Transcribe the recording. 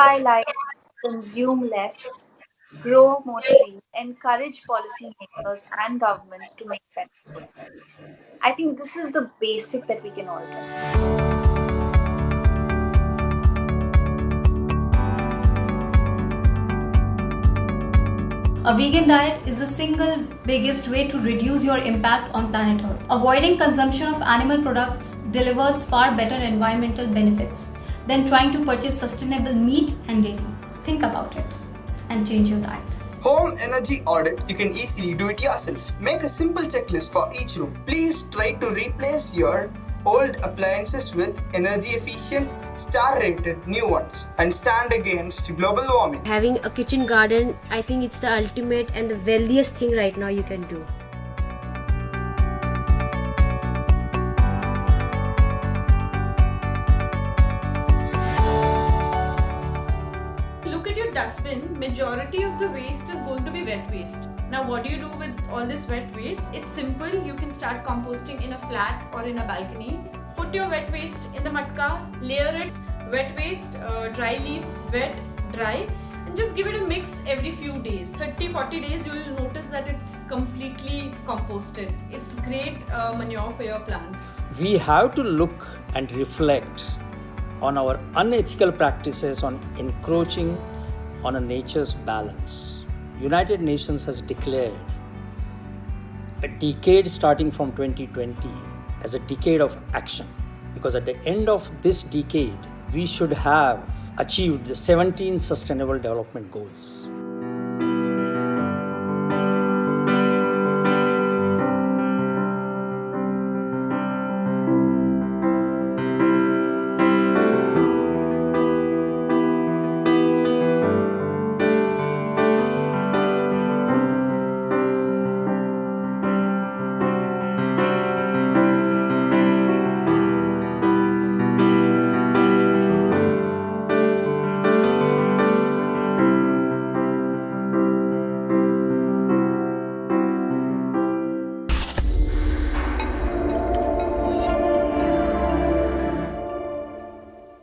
simplify life, consume less, grow more trees, encourage policymakers and governments to make better choices. I think this is the basic that we can all do. A vegan diet is the single biggest way to reduce your impact on planet Earth. Avoiding consumption of animal products delivers far better environmental benefits than trying to purchase sustainable meat and dairy. Think about it and change your diet. Home energy audit. You can easily do it yourself. Make a simple checklist for each room. Please try to replace your old appliances with energy efficient, star rated new ones and stand against global warming. Having a kitchen garden, I think it's the ultimate and the wealthiest thing right now you can do. Look at your dustbin, majority of the waste is going to be wet waste. Now what do you do with all this wet waste? It's simple, you can start composting in a flat or in a balcony. Put your wet waste in the matka, layer it, wet waste, dry leaves, wet, dry, and just give it a mix every few days. 30-40 days you will notice that it's completely composted. It's great manure for your plants. We have to look and reflect on our unethical practices on encroaching on a nature's balance. United Nations has declared a decade starting from 2020 as a decade of action, because at the end of this decade we should have achieved the 17 Sustainable Development Goals.